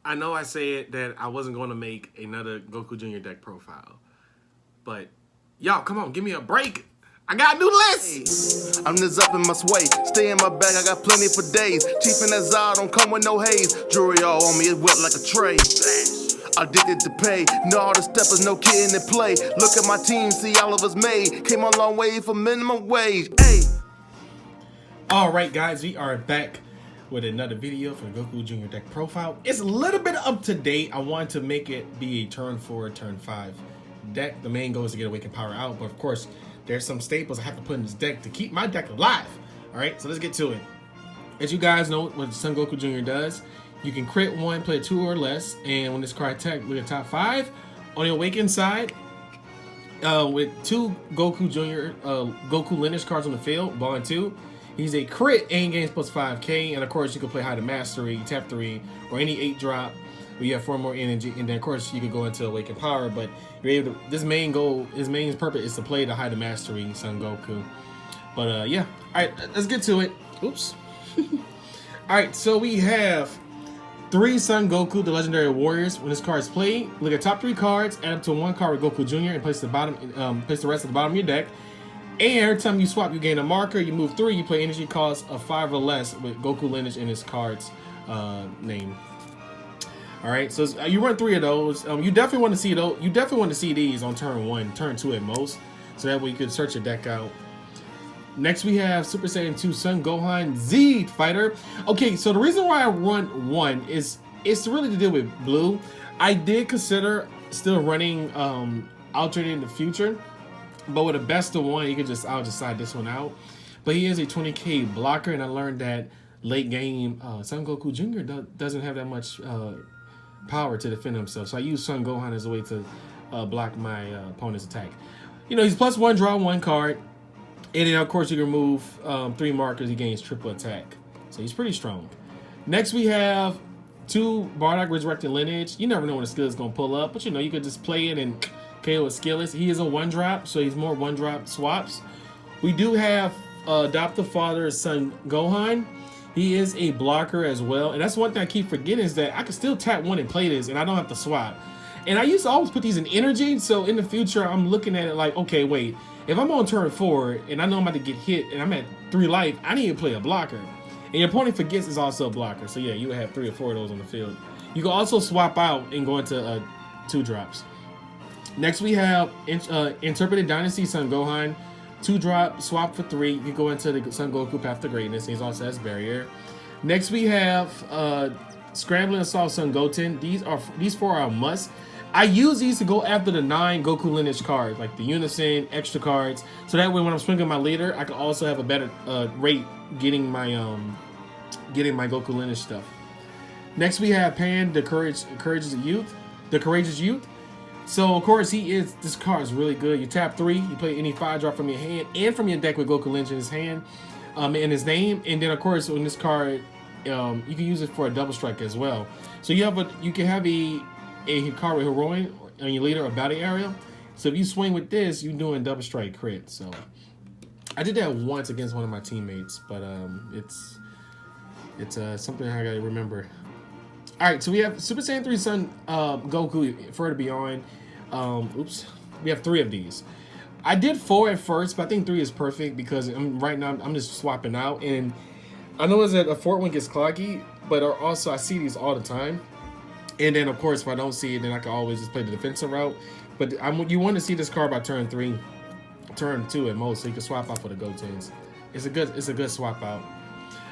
I know I said that I wasn't going to make another Goku Jr. deck profile, but y'all, come on, give me a break. I got a new list. I'm just up in my sway. Stay in my bag, I got plenty for days. Chief and that Zod don't come with no haze. Jewelry all on me, it's wet like a tray. Addicted to pay, know all the steppers, no kid in the play. Look at my team, see all of us made. Came a long way for minimum wage. Hey. All right, guys, we are back with another video for the Goku Jr. deck profile. It's a little bit up to date. I wanted to make it be a turn 4, turn 5 deck. The main goal is to get Awakened Power out, but of course, there's some staples I have to put in this deck to keep my deck alive. All right, so let's get to it. As you guys know, what Son Goku Jr. does, you can crit 1, play 2 or less, and when this card attack, look at top 5. On the Awakened side, with 2 Goku Jr. Goku lineage cards on the field, ball and 2. He's a crit and gains plus 5k, and of course you can play High to Mastery, tap 3, or any 8 drop where you have 4 more energy, and then of course you can go into Awakened Power, but you're able to, this main goal, his main purpose is to play the High to Mastery Son Goku. But yeah, alright, let's get to it. Oops. Alright, so we have 3 Son Goku, the Legendary Warriors. When this card is played, look at top 3 cards, add up to 1 card with Goku Jr. and place the rest at the bottom of your deck. And every time you swap, you gain a marker. You move 3, you play energy cost of 5 or less with Goku lineage in his card's name. All right, so you run 3 of those. You definitely want to see those. You definitely want to see these on turn 1, turn 2 at most, so that way you can search your deck out. Next, we have Super Saiyan 2 Son Gohan Z Fighter. Okay, so the reason why I run 1 is it's really to deal with blue. I did consider still running Alternate in the future, but with a best of 1, you can just I'll decide this one out. But he is a 20k blocker, and I learned that late game Son Goku Jr. doesn't have that much power to defend himself. So I use Son Gohan as a way to block my opponent's attack. You know, he's plus 1, draw 1 card. And then, of course, you can remove 3 markers. He gains triple attack. So he's pretty strong. Next, we have 2 Bardock Resurrected Lineage. You never know when a skill is going to pull up. But, you know, you could just play it and KO with skillless. He is a 1-drop, so he's more 1-drop swaps. We do have Adoptive Father's Son Gohan. He is a blocker as well. And that's one thing I keep forgetting is that I can still tap 1 and play this, and I don't have to swap. And I used to always put these in energy, so in the future, I'm looking at it like, okay, wait. If I'm on turn 4 and I know I'm about to get hit and I'm at 3 life, I need to play a blocker. And your opponent forgets it's also a blocker. So yeah, you would have 3 or 4 of those on the field. You can also swap out and go into 2 drops. Next we have Interpreted Dynasty Son Gohan. 2 drop, swap for 3. You can go into the Son Goku Path to Greatness. He also has Barrier. Next we have Scrambling Assault Son Goten. These 4 are a must. I use these to go after the 9 Goku lineage cards, like the Unison, extra cards. So that way when I'm swinging my leader, I can also have a better rate getting my Goku lineage stuff. Next we have Pan, the Courageous Youth. So of course this card is really good. You tap 3, you play any 5 drop from your hand and from your deck with Goku lineage in his hand, in his name, and then of course on this card, you can use it for a double strike as well. So you can have a card with Heroine on your leader or battle area. So if you swing with this, you're doing double strike crit. So I did that once against one of my teammates, but it's something I gotta remember. All right, so we have Super Saiyan 3 Son Goku Further Beyond. We have 3 of these. I did 4 at first, but I think 3 is perfect because right now I'm just swapping out, and I know that a 4th one gets cloggy, but also I see these all the time. And then, of course, if I don't see it, then I can always just play the defensive route. But you want to see this card by turn 3, turn 2 at most, so you can swap out for the Gotens. It's a good swap out.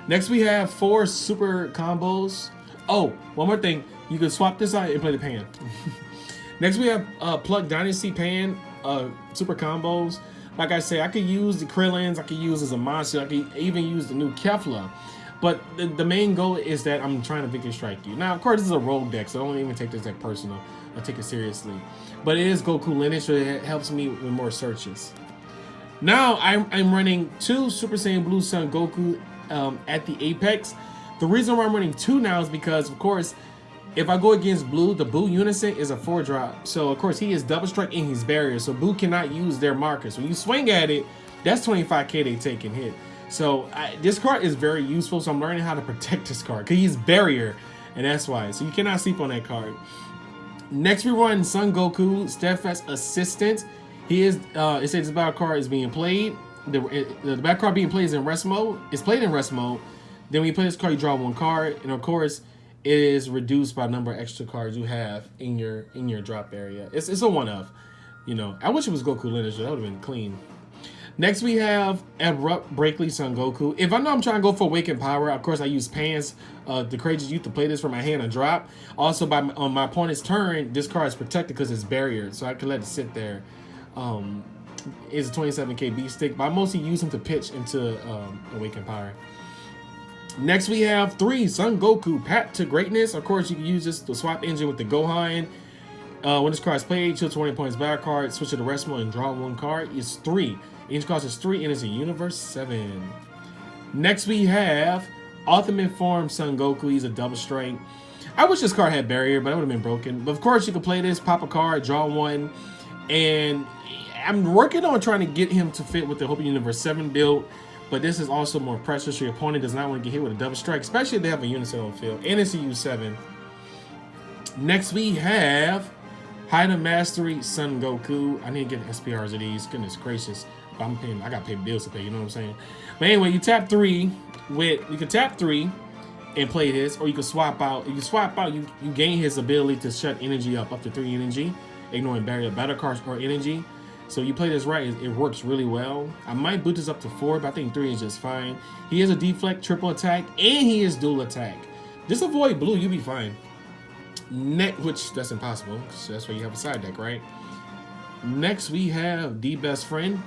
Next, we have 4 super combos. Oh, one more thing. You can swap this out and play the Pan. Next, we have Pluck Dynasty Pan super combos. Like I said, I could use the Krillins. I could use as a monster. I could even use the new Kefla. But the main goal is that I'm trying to Victory Strike you. Now, of course, this is a rogue deck, so I don't even take this deck personal. I take it seriously. But it is Goku lineage, so it helps me with more searches. Now, I'm running 2 Super Saiyan Blue Son Goku at the Apex. The reason why I'm running 2 now is because, of course, if I go against Blue, the Boo Unison is a 4-drop. So, of course, he is double strike and he's barrier. So, Boo cannot use their markers. When you swing at it, that's 25k they take and hit. So this card is very useful, so I'm learning how to protect this card because he's barrier, and that's why. So you cannot sleep on that card. Next we run Son Goku, Steadfast Assistant. He is. It says the battle card is being played. The battle card being played is in rest mode. It's played in rest mode. Then when you play this card, you draw one card, and of course, it is reduced by the number of extra cards you have in your drop area. It's a one of. You know, I wish it was Goku lineage. That would have been clean. Next we have Abrupt Breakly Son Goku. If I know I'm trying to go for Awakened Power, of course I use Pans, the Courageous Youth, to play this for my hand and drop. Also, on my opponent's turn, this card is protected because it's barriered, so I can let it sit there. It's a 27k beat stick, but I mostly use him to pitch into Awakened Power. Next we have 3 Son Goku Path to Greatness. Of course, you can use this to swap engine with the Gohan. When this card is played, choose 20 points battle card, switch to the rest mode, and draw one card. It's 3. Each cost is 3, and it's a Universe 7. Next we have Ultimate Form Son Goku. He's a double strike. I wish this card had barrier, but it would have been broken. But of course, you can play this, pop a card, draw one, and I'm working on trying to get him to fit with the Hope Universe 7 build. But this is also more pressure, so your opponent does not want to get hit with a double strike, especially if they have a unison on the field. And it's a U7. Next we have Hide of Mastery Son Goku. I need to get SPRs of these. Goodness gracious. But I gotta pay bills to pay, you know what I'm saying? But anyway, you tap 3 with, you can tap 3 and play this, or you can swap out. If you swap out, you gain his ability to shut energy up to 3 energy, ignoring barrier battle cards or energy. So you play this right, it works really well. I might boot this up to 4, but I think 3 is just fine. He has a deflect, triple attack, and he is dual attack. Just avoid blue, you'll be fine. Which that's impossible, so that's why you have a side deck, right? Next we have the best friend,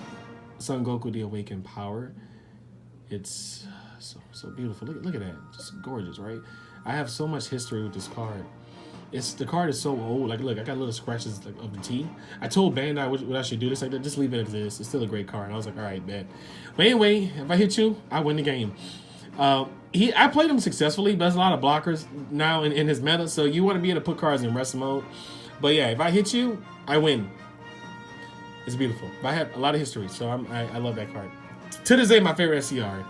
Son Goku, the Awakened Power. It's so beautiful. Look at that, just gorgeous, right? I have so much history with this card. The card is so old. Like, look, I got little scratches of the T. I told Bandai what I should do. This, like, just leave it as is. It's still a great card. And I was like, all right, bet. But anyway, if I hit you, I win the game. I played him successfully, but there's a lot of blockers now in his meta, so you want to be able to put cards in rest mode. But yeah, if I hit you, I win. It's beautiful. But I have a lot of history, so I love that card. To this day, my favorite SCR.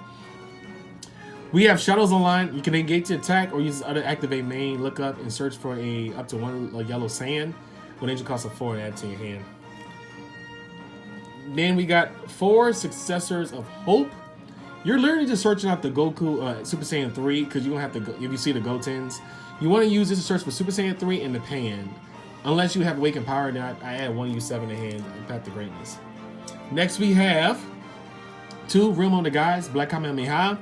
We have Shadows Online. You can engage the attack or use other activate main, look up and search for up to 1 yellow sand. When energy costs a 4 and add to your hand. Then we got 4 Successors of Hope. You're literally just searching out the Goku Super Saiyan 3 because you don't have to go, if you see the Gotens. You want to use this to search for Super Saiyan 3 and the Pan. Unless you have Awakened Power, then I add 1 U7 to hand and Path to Greatness. Next we have 2 Realm of the Gods, Black Kamehameha.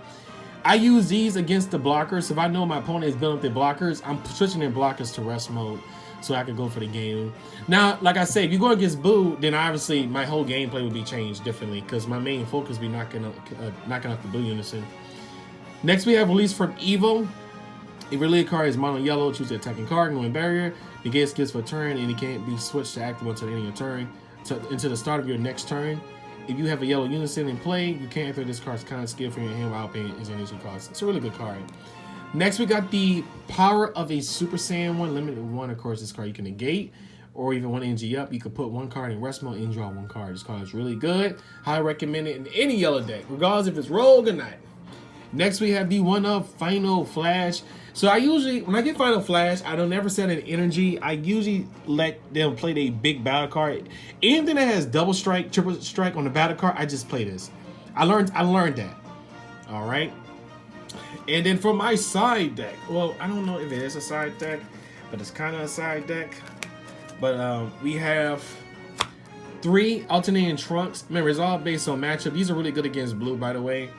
I use these against the blockers. So if I know my opponent is building up their blockers, I'm switching their blockers to rest mode so I can go for the game. Now, like I said, if you go against Boo, then obviously my whole gameplay would be changed differently because my main focus would be knocking off the Boo unison. Next, we have Release from Evil. If your lead card is mono yellow, choose the attacking card, going barrier. Negate skills for a turn, and it can't be switched to active until the end of your turn, until the start of your next turn. If you have a yellow unison in play, you can't enter this card's kind of skill from your hand without paying its energy cost. It's a really good card. Next, we got the Power of a Super Saiyan 1, limited 1. Of course, this card you can negate, or even 1 energy up. You could put 1 card in rest mode and draw 1 card. This card is really good. Highly recommend it in any yellow deck, regardless if it's rogue or not. Next, we have the one-of Final Flash. So I usually, when I get Final Flash, I don't ever set an energy. I usually let them play their big battle card. Anything that has double strike, triple strike on the battle card, I just play this. I learned that. All right. And then for my side deck, well, I don't know if it is a side deck, but it's kind of a side deck. But we have 3 alternating trunks. Remember, it's all based on matchup. These are really good against blue, by the way.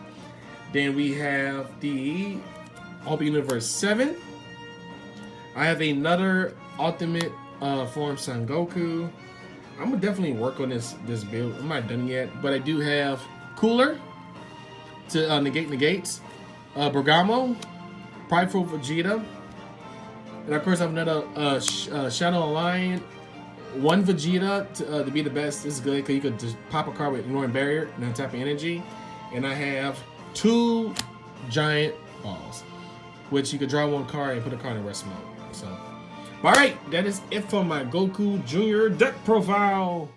Then we have the Hope Universe 7. I have another Ultimate Form Son Goku. I'm gonna definitely work on this build. I'm not done yet, but I do have Cooler to negate negates, Bergamo, Prideful Vegeta, and of course I have another Shadow Online. 1 Vegeta to be the best. This is good because you could just pop a card with ignoring barrier and then tap energy. And I have 2 giant balls, which you could draw 1 card and put a card in rest mode. So, all right, that is it for my Goku Jr. deck profile.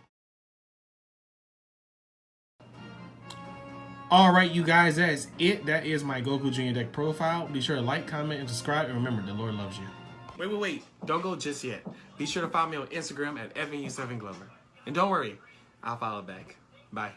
Alright, you guys, that is it. That is my Goku Jr. deck profile. Be sure to like, comment, and subscribe. And remember, the Lord loves you. Wait. Don't go just yet. Be sure to follow me on Instagram at FNU7Glover. And don't worry, I'll follow back. Bye.